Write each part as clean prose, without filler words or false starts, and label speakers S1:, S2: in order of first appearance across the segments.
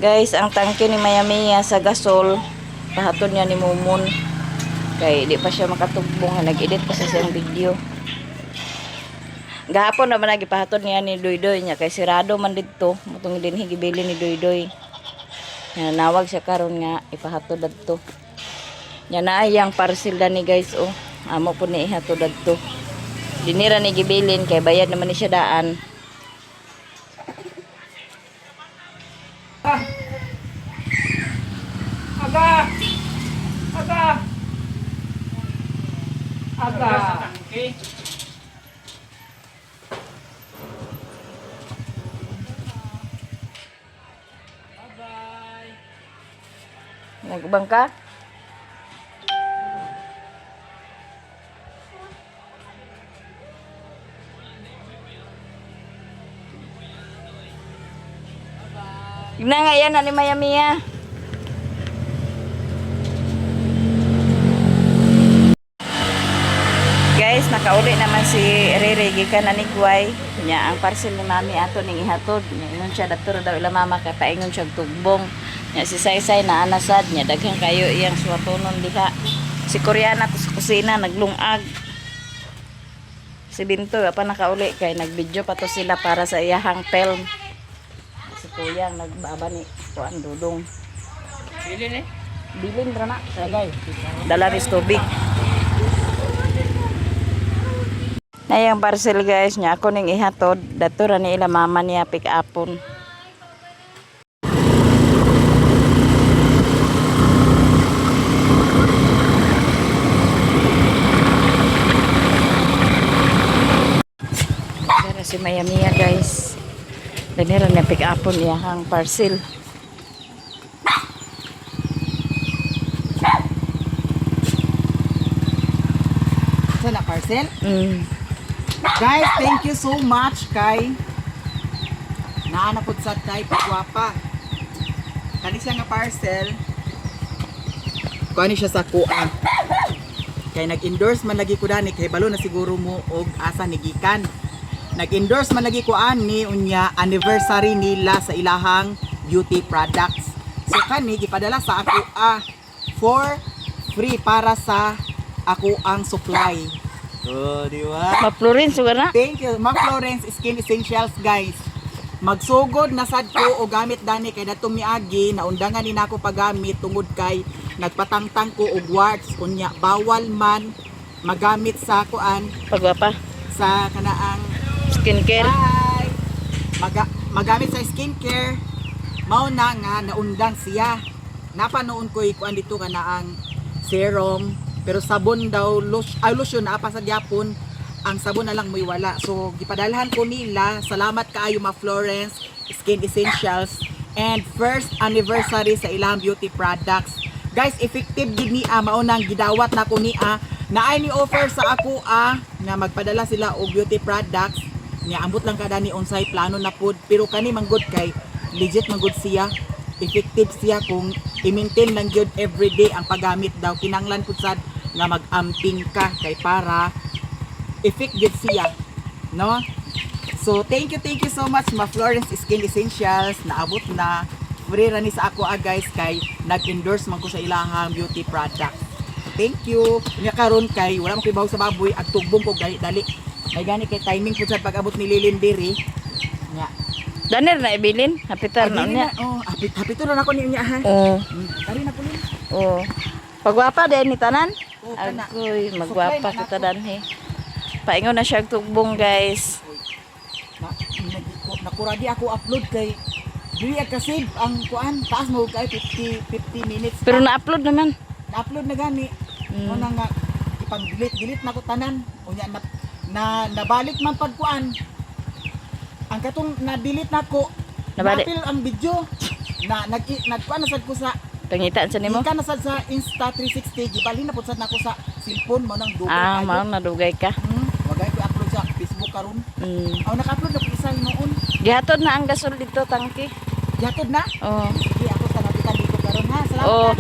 S1: Guys, ang tangke ni Mayamiya sa gasol, pahaton niya ni Mumon. Kay di pa siya makatubong, nag-edit pa sa siyang video. Gahapon naman nagipahaton niya ni Doydoy niya kay sirado man didto, mutong din higibili ni Doydoy. Nawag siya karon nga ipahatod dadto. Nya na ayang parcel dani guys oh. Amo po ni ihatod dadto. Dinira ni gibilin kay bayad naman ni siya daan.
S2: Aga! Aga! Aga!
S1: Nagbang ka? Tignan nga yan ni Mayamiya. Guys, nakauli naman si Riri gikan na ni Guay. Nya ang parcel ni Mami ato ning ihatod. Nya ingon siya dator daw ila mama kay paingon siya tugbong. Nya si Saysay na anasad nya daghang kayo iyang suwatonon diha. Si Koreana to sa kusina naglungag. Si Binto pa nakauli kay nagvideo pa to sila para sa iyahang film. Si Kuyang nagbaba ni kuan dudong.
S2: Bilin eh.
S1: Bilin ra na sagay. Dala ni tubig. Ayang parcel guys nya ako ning ihatod dato ra ni ila mama niya pick upon. Dara si Mayamiya guys. Dani ra na pick upon iyang parcel.
S2: Sana parcel?
S3: Guys, thank you so much kay naanapod sa tay pagwapa. Kani siya nga parcel. Kani siya sa kuan. Kay nag-endorse man lagi ko dani kay balo na siguro mo og asa ni gikan. Nag-endorse man lagi ko ani unya anniversary nila sa ilahang beauty products. So kani gipadala sa ako for free para sa ako ang supply. Oh, di ba?
S1: Ma-Florence sugar na.
S3: Thank you, Ma'am Florence Skin Essentials guys. Magsugod na sad ko o gamit dani kay dato miagi naundangan ni nako paggamit tungod kay nagpatangtang ko og warts unya bawal man magamit sa kuan
S1: Pagwapa.
S3: sa kanaang
S1: Skincare.
S3: Bye. Magamit sa skincare mao na nga naundang siya. Napanoon ko kuan dito kanaang serum pero sabon daw lotion na pa sa Japon ang sabon na lang may wala. So gipadalhan ko nila. Salamat kaayo Ma Florence Skin Essentials and first anniversary sa ilang beauty products. Guys, effective gid ni mao nang gidawat na ko ni naay ni offer sa ako nga magpadala sila og beauty products. Nya ambot lang kada ni unsay plano na pud pero kani manggod kay legit manggod siya. Effective siya kung i-maintain lang gyud everyday ang paggamit daw kinanglan pud sad nga mag-amping ka kay para effect gyud siya, no? So thank you so much Ma Florence Skin Essentials. Naabot na free ra ni sa ako guys kay nag-endorse man ko sa ilahang beauty product. Thank you. Nya karon kay wala mo kibaw sa baboy at tugbong ko dali. May gani kay timing pud sa pag-abot ni Lilin diri. Nya
S1: Danir na ibilin. Hapitar na niya.
S3: Oh, hapito na ako niya ha.
S1: Oo.
S3: Kari na pulin.
S1: Oo. Pagwapa din ni tanan.
S3: Oh, kana.
S1: Agoy, magwapa
S3: Supply na
S1: kita danhe. Paingon na siya og tugbong guys.
S3: Nakuradi ako upload kay dili ka-save ang kuan taas mo kay 50 minutes.
S1: Pero na-upload naman.
S3: Na-upload na gani. Mo na nga ipang-delete na ko tanan. Unya na nabalik man pag kuan. Ang katong na-delete nako.
S1: Nabalik.
S3: Napil ang video. Nagkuan na sad ko sa
S1: Pangitaan sa nimo.
S3: Ikan na sad sa Insta 360 gibalhin na pud sad nako sa cellphone mo nang dugay kayo.
S1: Mao nadugay ka.
S3: Wagay ko upload sa Facebook karon. Aw naka-upload na pud isa noon.
S1: Gihatod na ang gasol dito tangki.
S3: Yatod na?
S1: Oo.
S3: Sige ako sa nabitan dito karon ha. Salamat.
S1: Oh,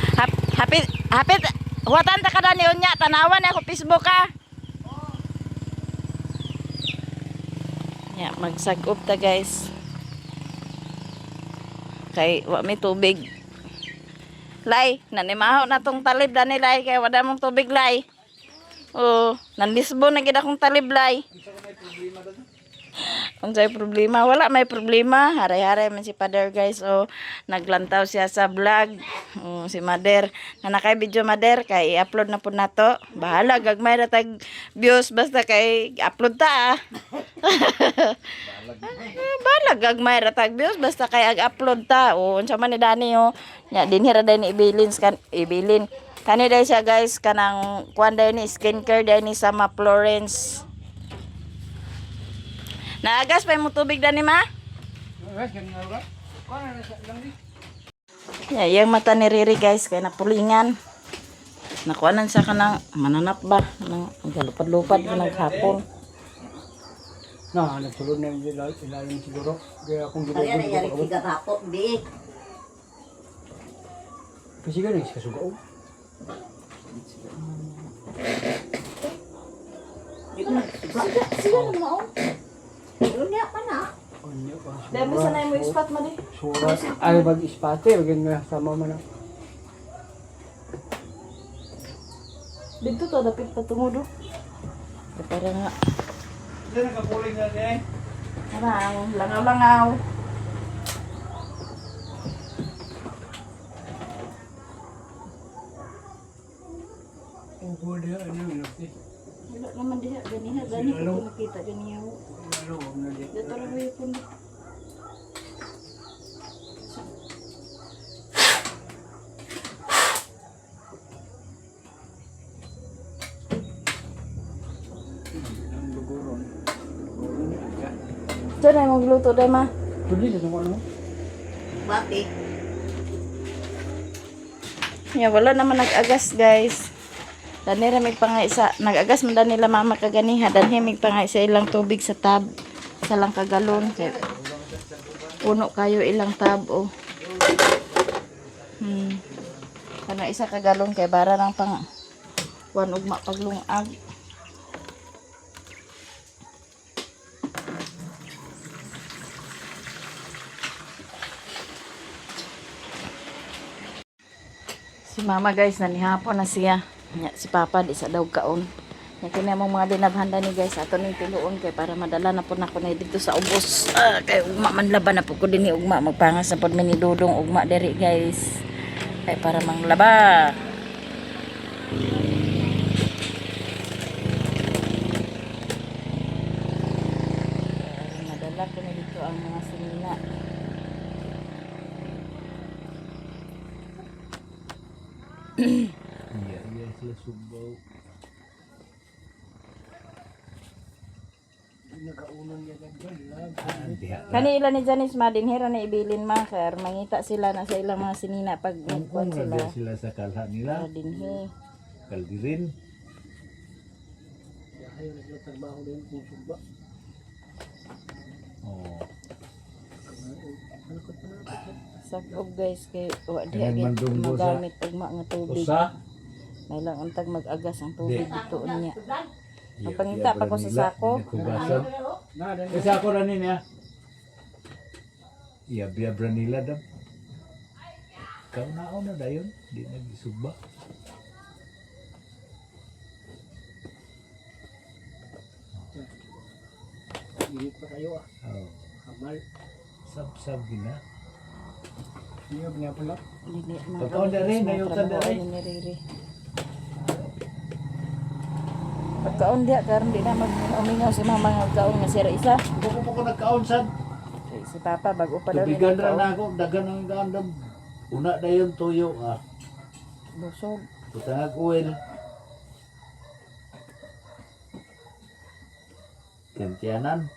S1: hapit. Huwatan ta kada ni unya tanawan ako Facebook ka. Ya, magsagop ta guys. Kay wa may tubig. Lay, nanimahaw na tong talib dani lay kay wala mong tubig lay. Oh, nanlisbo na gid akong talib lay. Unsay problema? Wala may problema. Haray-haray man si Father guys. O, naglantaw siya sa vlog. O, si Mother. Na nakay video Mother. Kay i-upload na po na to. Bahala. Gagmay na tag views. Basta kay upload ta ah. Bahala. Gagmay na tag views. Basta kay ag-upload ta. O, unsa man ni Dani o. Ya, dinhira dahil ni Ibilin. Kani dahil siya guys. Kanang kuan dahil ni skincare dahil ni Sama Florence. Naagas pa yung tubig dani ma? Yeah, yung mata ni Riri guys kaya napulingan. Nakuanan siya ka ng mananap ba? Galupad-lupad ka naghapon.
S2: Nagsulod na yung ilalim siguro. Kaya akong
S1: Kaya nangyari tiga hapon, di.
S2: Kasi ganun, kasugaw.
S1: Siya naman o. Unya pa na. Dahil mo sanay mo ispat mo di.
S2: Surat. Ay, mag-ispate. Bagyan nga sama mo na.
S1: Dito to, dapit patungo do. Para nga.
S2: Diyan nakapuling na din.
S1: Parang langaw-langaw.
S2: Ang kuha ano yun.
S1: Wala naman diha. Ganiha. Gani ko nakita. Ganiha.
S2: Ano, huwag na din.
S1: Dito lang yung puno.
S2: Ang luguron.
S1: Diyan ay magluto dahil ma.
S2: Tuloy na naman ano?
S1: Bati. Yeah, wala naman nag-agas guys. Dani ra may pangaisa. Nag-agas man nila mama kaganiha. Dani may pangaisa ilang tubig sa tab. Sa lang kagalon. Kaya puno kayo ilang tab oh. Kana isa kagalon kay bara lang pang wan ugma paglungag. Si mama guys, nanihapon na siya. Si papa di sa daw kaon. Nya kini among mga dinabhanda ni guys ato ning tinuon kay para madala na po nako na dito sa ubos. Kay ugma man laban na po ko dinhi ugma magpangas na pod ni Dudong ugma diri guys. Kay para manglaba. Madala ko na dito ang mga sinina.
S2: Iya, sila subaw. Nagaunan niya ganyan.
S1: Kani ilan ni Janice ma dinhira na ibilin ma kay mangita sila na sa ilang mga sinina pag nagkuan sila.
S4: Sila sa kalha nila,
S1: Dinhi.
S4: kaldirin.
S2: Ayaw na sila trabaho din kung suba.
S4: Oh.
S1: Sakob guys kay wa di
S4: Kaya
S1: agad
S4: mandunggo sa-
S1: magamit ugma nga tubig.
S4: Usa,
S1: May lang untag mag-agas ang tubig dito niya.
S4: iya,
S1: Mapangita pa ko sa sako.
S4: Kugasan.
S2: Nada
S4: Sa sako ra niya. Iya, biya branila dam. Kau na dayon, di nagisugba.
S2: Ilit pa kayo ah.
S4: Oh.
S2: Kamal.
S4: Sab-sab gina.
S2: Iya, niya pala.
S1: Dili
S4: Pagkaon na rin, nayutan na rin.
S1: Pagkaon dia karon di na mag-umingaw si mama nga kaon nga sira isa.
S4: Buko po ko nagkaon sad.
S1: Si papa bago pa daw
S4: Tubigan ra
S1: kaon.
S4: na ako, dagan ang kaon dam. Una dayon tuyo ah.
S1: Busog.
S4: Putangag oil. Kentianan.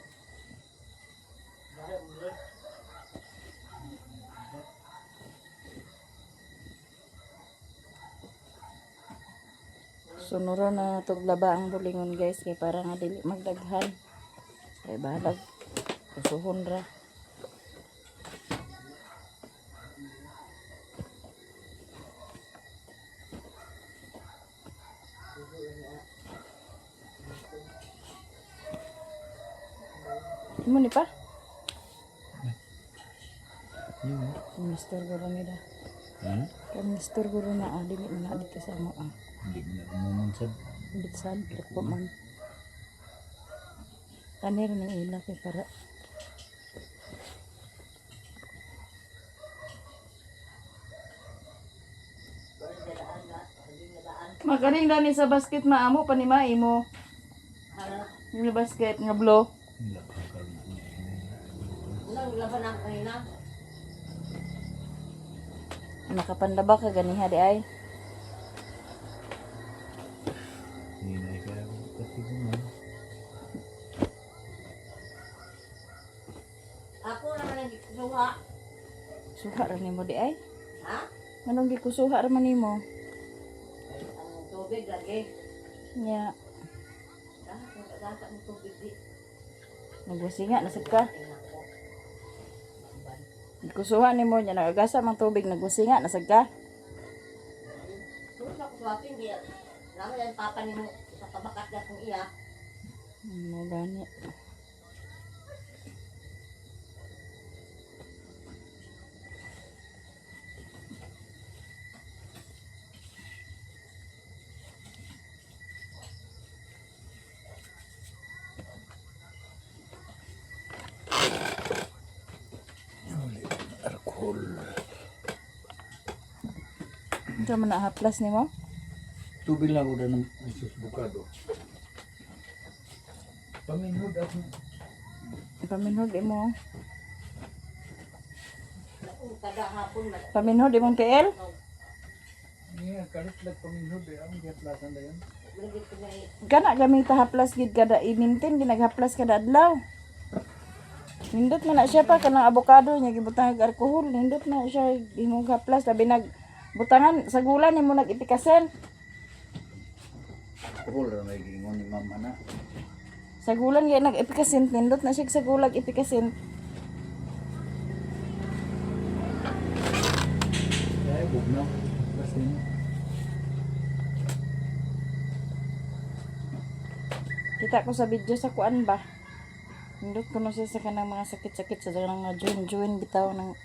S1: Sunuro na tuglaba ang bulingon guys kay para nga dili magdaghan. Kay balag. Kusuhon ra. Imo ni pa?
S4: Yun.
S1: Mister guro nila.
S4: Ha?
S1: Kaya Mister guro na dili na dito sa mo
S4: Hindi mo na umumansad.
S1: Bitsan po man. Kanir ng ila kay para. Makaring dani sa basket maamo panimai mo. Yung basket nga blow.
S4: Wala ka karoon niya.
S1: Nakapandaba ka ganiha di ay.
S4: Hinay ka kasi naman.
S5: Ako naman ang gikuha.
S1: Suha ra nimo di ay.
S5: Ha?
S1: Anong gikusuha ra man nimo?
S5: Ang tubig lagi.
S1: Nya,
S5: Dapat ang tubig di.
S1: nagwasinga nasad ka.
S5: Tingnan ko.
S1: Gikusuha nimo nya nagagasa mang tubig nagwasinga nasad ka.
S5: Doon ako swapping di. Naman yung papa ni mo sa kabakat na kung iya.
S1: Ano gani?
S4: Alcohol.
S1: Ito man na haplas nimo?
S4: Tubig lang udah ng Jesus bukado. Paminhod ako.
S1: Paminhod imo.
S5: Kada hapon man.
S1: Paminhod imong TL?
S2: Iya, kalit lang paminhod eh. Ang giyaplasan na yun.
S5: Lagi ko na
S1: Kana gamit ta haplas gid kada i-maintain ginaghaplas kada adlaw. Nindot man na siya pa kanang avocado nya gibutang og alcohol, nindot na siya imong haplas labi nag butangan sa gulan nimo nag-ipikasen.
S4: Alcohol ra may gingon ni mama na.
S1: Sa gulan gyud nag-ipikasen nindot na siya sa gulag ipikasen.
S4: Ay, bugnaw. Basta yun.
S1: Kita ko sa video sa kuan ba. Nindot ko no siya sa kanang mga sakit-sakit sa kanang join bitaw ng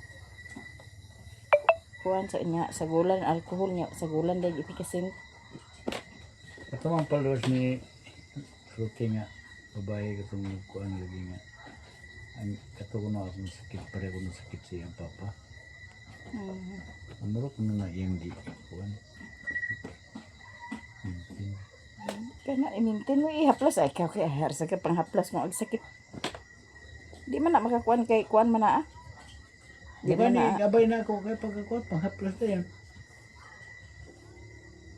S1: kuan sa inya sa gulan alcohol nya sa gulan day ipikasen.
S4: Ito ang followers ni Fruity nga. Babae katong kuan lagi nga. Ang katuon na akong sakit. Pareho na sakit siya ang papa. Amurok na na iyang di. Kuan.
S1: Kana i-maintain mo ihaplas ay kaya kaya harsa ka panghaplas mo og sakit. Di man na makakuan kay kuan man na.
S4: Di ba ni gabay na ako kay pagkakuat panghaplas na yan.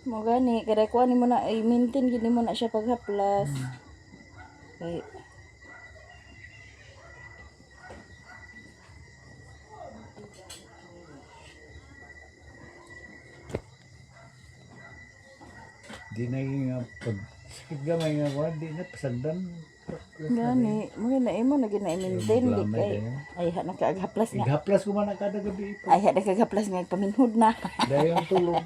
S1: Mo gani kada kuan nimo na i-maintain gid nimo na siya paghaplas. Kay
S4: Di na yung pag sakit gamay nga kuan di na pasagdan.
S1: gani mo na imo na gid na i-maintain di
S4: Lamay
S1: kay
S4: dayon.
S1: ay ha na kaaghaplas nga.
S4: Ighaplas ko man na kada gabi ito.
S1: Ay ha na kaaghaplas nga paminhod na.
S4: Dayon tulog.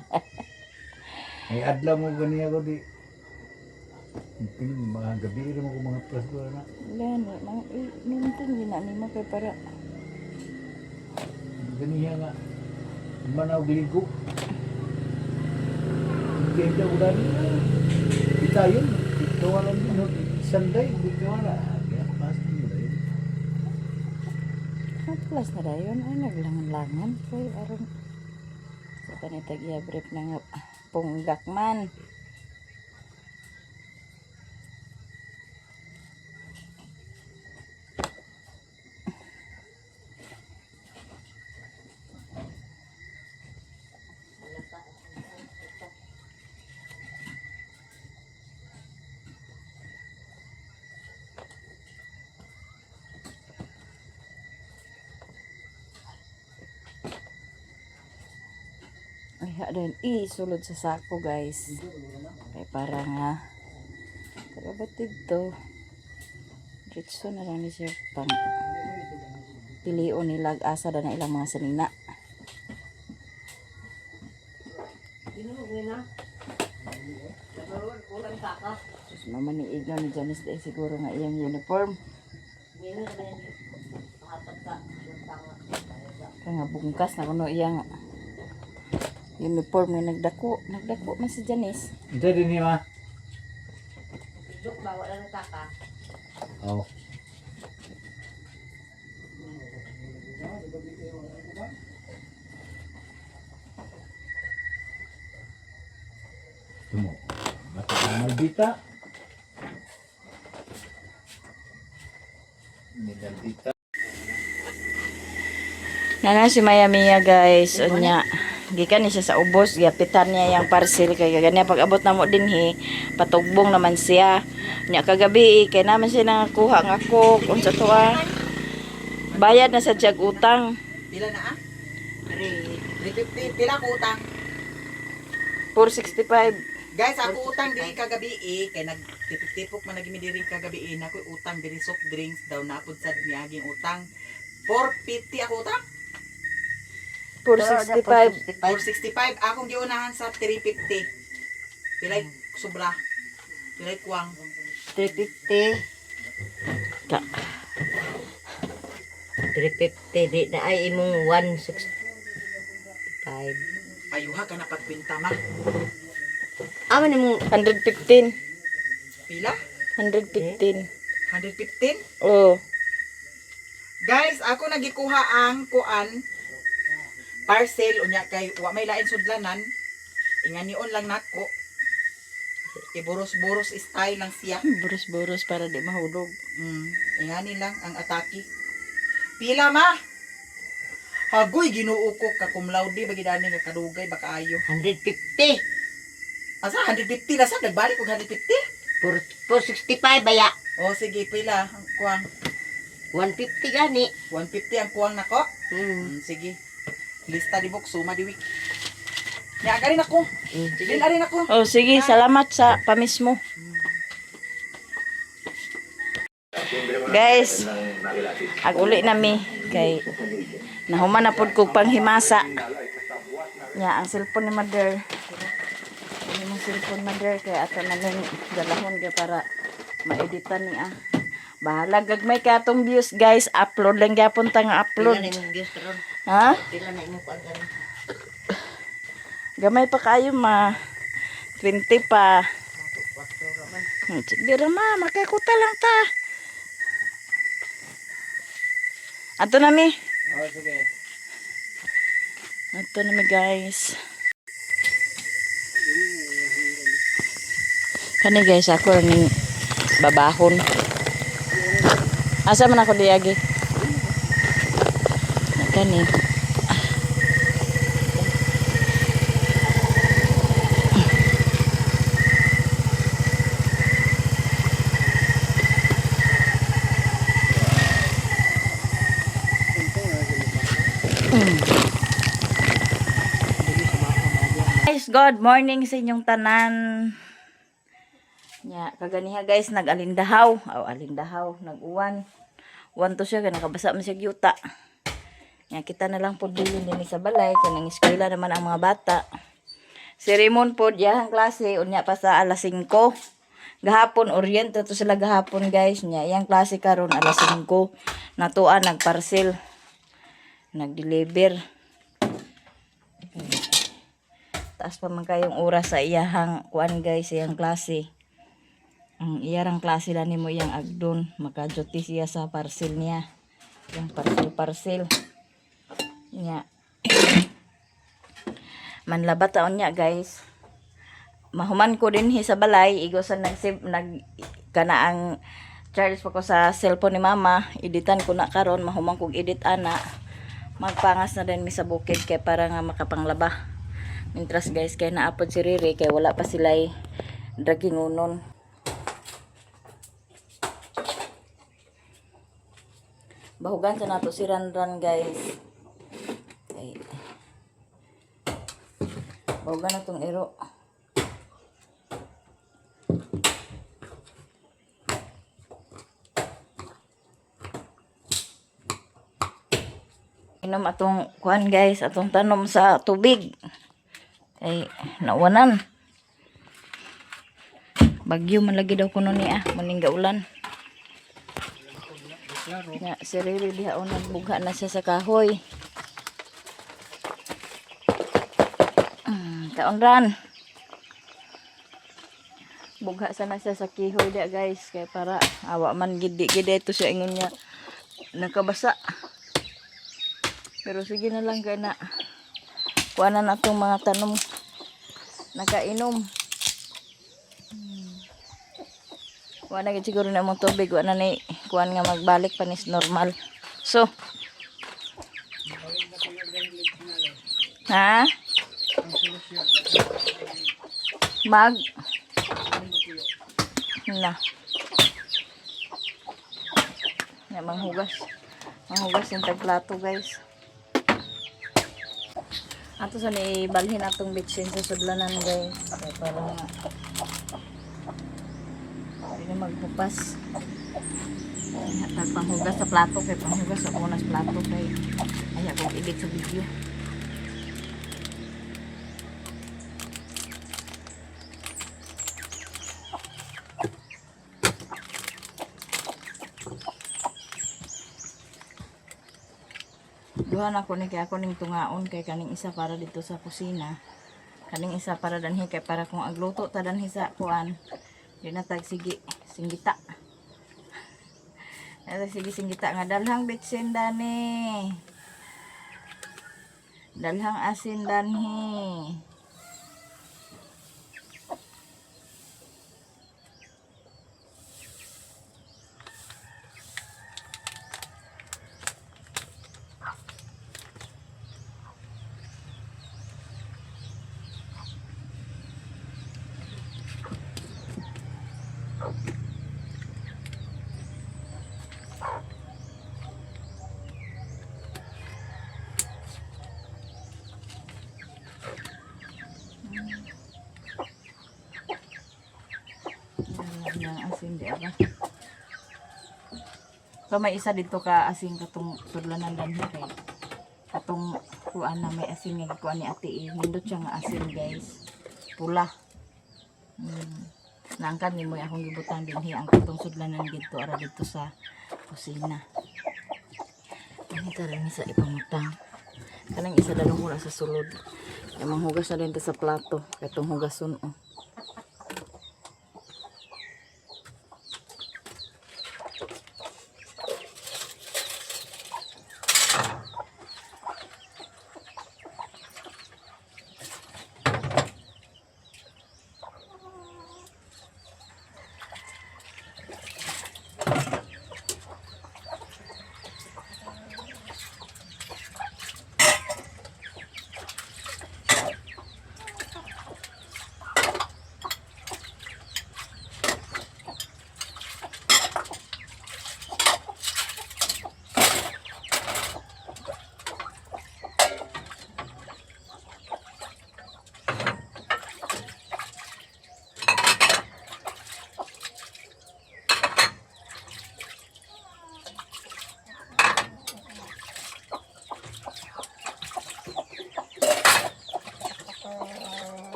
S4: Ay adlaw mo gani ako di. Mga gabi rin mo ko mga plus ko na.
S1: Gani mang i-maintain gid na nimo kay para
S4: Ganiya nga. Manaw ligo. Hindi ka ulan. Kita yun. Ito walang minut. Sanday. Hindi ka wala. Kaya pasti mo na yun.
S1: haplas na dayon ay naglangan-langan kay aron sa panitag iabrep na nga punggak man. Ay, din isulod sa sako guys. Kay para nga karabatid to. Diretso na lang ni siya pang pilion nila asa na ilang mga sanina.
S5: Ginunog na. Ulang kaka.
S1: Sus mama ni Igno ni Janice dahil siguro nga iyang uniform.
S5: Ginunog na yun. Pahapat ka. Yung tanga.
S1: Nga bungkas na kuno iyang uniform nga nagdako man si Janice.
S4: Ito din ni ma.
S5: Joke ba, wala nang kaka.
S4: Oh. Tumo. Basta ang maldita. Maldita.
S1: Nana si Maya Mia guys, unya gikan ni siya sa ubos, giapitan niya yung parcel kay ganya pag abot na mo dinhi, patugbong naman siya. Nya kagabi kay naman siya nakakuha nga cook unsa to bayad na sa tiyag utang
S3: Pila na ah? 350. Pila ko utang?
S1: 465.
S3: Guys, ako utang diri kagabi kay nagtipok man nagimi diri kagabi nako utang diri soft drinks daw napud sad niaging utang. 450 ako utang.
S1: 465.
S3: 465 akong giunahan sa 350. Pilay sobra. Pilay kuwang.
S5: 350.
S1: Ka.
S5: 350 di na ay imong 165.
S3: Ayuha ka na pagpinta ma.
S5: Aman imong
S1: 115.
S3: Pila?
S1: 115.
S3: 115?
S1: Oh.
S3: Guys, ako nagikuha ang kuan parcel unya kay wa may lain sudlanan. Inganion lang nako. Iburos-buros style lang siya.
S1: Buros-buros para di mahulog.
S3: Ingani lang ang atake. Pila ma? Hagoy ginoo ko ka cum laude bagidani nga kadugay baka ayo.
S5: 150.
S3: Asa 150 na sa nagbalik og 150?
S5: 465 baya.
S3: O sige pila ang kuwang
S5: 150 gani.
S3: 150 ang kuwang nako. Sige. Lista di box suma di week. Nya garin ako. Sige garin ako.
S1: Oh, sige, salamat sa pamis mo. Guys, ag uli nami kay nahuman na pud kog panghimasa. Nya ang cellphone ni mother. Ang cellphone mother kay ato na lang dalahon kay para maeditan ni Bahala gagmay ka atong views guys, upload lang gyapon ta nga upload.
S5: Pila na imong views ron?
S1: Ha?
S5: Pila na imong kuan ron?
S1: Gamay pa kayo ma. 20 pa. Sige ra ma, makakuta lang ta. Ato na mi.
S2: Oh, sige.
S1: Ato na mi guys. Kani guys, ako ning babahon. Asa man ako diagi? Kani. Guys, good morning sa inyong tanan. Nya, kaganiha guys, nag-alindahaw. Alindahaw, nag-uwan. Uwan to siya, kaya nakabasa man siya yuta. Nya, kita na lang po bilin din sa balay, kaya nang eskwela naman ang mga bata. Si Raymond po, diyahang klase, unya pa sa alas 5. Gahapon, oriento to sila gahapon guys. Nya, iyang klase karon alas 5. Natuan, nag-parcel. Nag-deliver. Taas pa man kayong oras sa iyahang kuan guys, iyang klase. Ang iyarang klase lang nimo iyang agdon, makaduty siya sa parcel niya. Yung parcel. Nya. Manlabat taon niya guys. Mahuman ko din sa balay, igosan kana ang charge pa ko sa cellphone ni mama, editan ko na karon, mahuman kog edit ana. Magpangas na din mi sa bukid kay para nga makapanglaba. Mintras guys kay naapod si Riri kay wala pa sila'y dragingunon. Bahugan sa nato si Ranran guys. Okay. Bahugan na tong ero. Inom atong kuan guys, atong tanom sa tubig. Ay, nauwanan. Bagyo man lagi daw kuno niya, maningga ulan. Ya, si Riri diha nagbuga na siya sa kahoy. Taon ran. Bugha sana siya sa kihoy dia guys. Kaya para awa man gidi-gidi ito siya ingon niya. Nakabasa. Pero sige na lang kaya na. Kuha na itong mga tanom. Nakainom. Kuha na siguro na mong tubig. Kuha na ni kuha nga magbalik panis normal. So. Ha? Mag na ya, manghugas yung tagplato guys. Ato sa ni balhin atong bitsin sa sudlanan guys. Kaya para hindi na magbupas. At panghugas sa plato kay panghugas sa unas plato kay ay akong edit sa video. Duhan ako ni kay ako ning tungaon kay kaning isa para dito sa kusina. Kaning isa para danhi kay para kung agluto ta danhi sa kuan. Di na tag sige singgita. Ada sige singgita nga dalhang bitsin dani. Dalhang asin danhi. Yang asin di apa. So may isa dito ka asin katong sudlanan danhi kay katong kuan na may asin nga kuan ni ate nindot siya nga asin guys. Pula. Naangkan nimo akong gibutan dinhi ang katong sudlanan dito ara dito sa kusina. Ani tara ni sa ipamutang. Kanang isa dalong hula sa sulod. Ay manghugas na din ta sa plato katong hugason oh.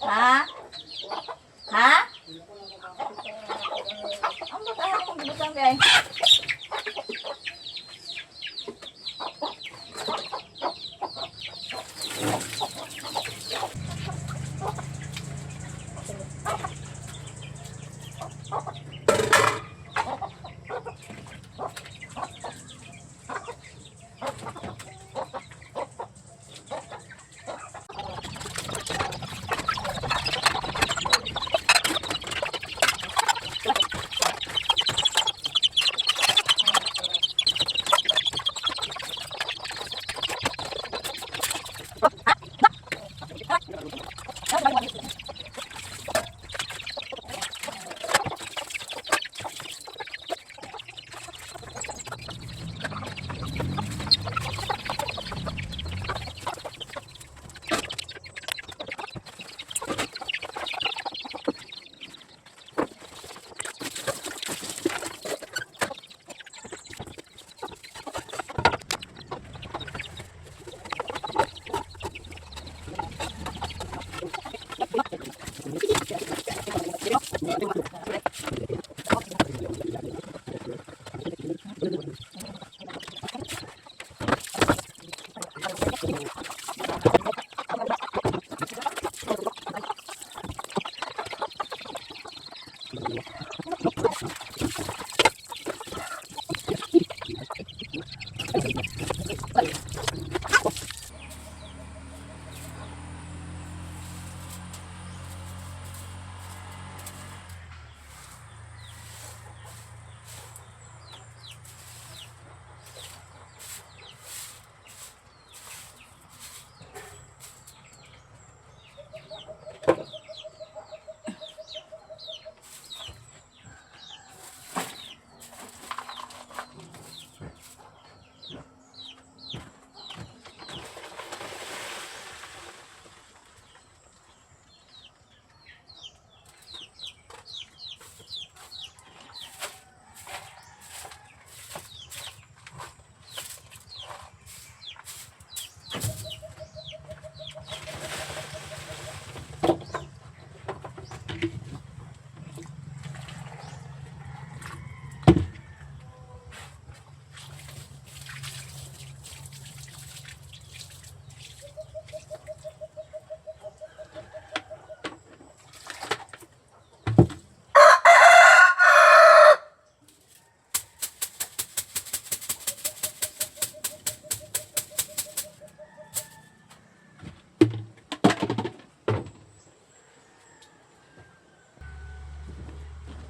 S1: Ha? Ha? Ang bata akong gibutan kay.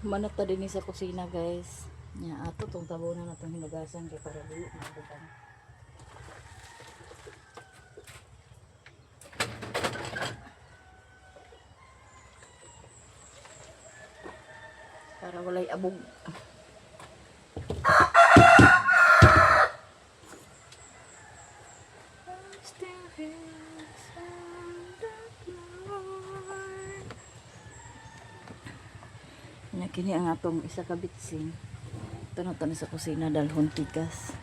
S1: Manot ta din sa kusina guys. Nya ato tong tabunan na itong hinugasan kay para dili mabutan. Para walay abog. Nya kini ang atong isa ka bitsin. Ito na sa kusina dalhon tigas.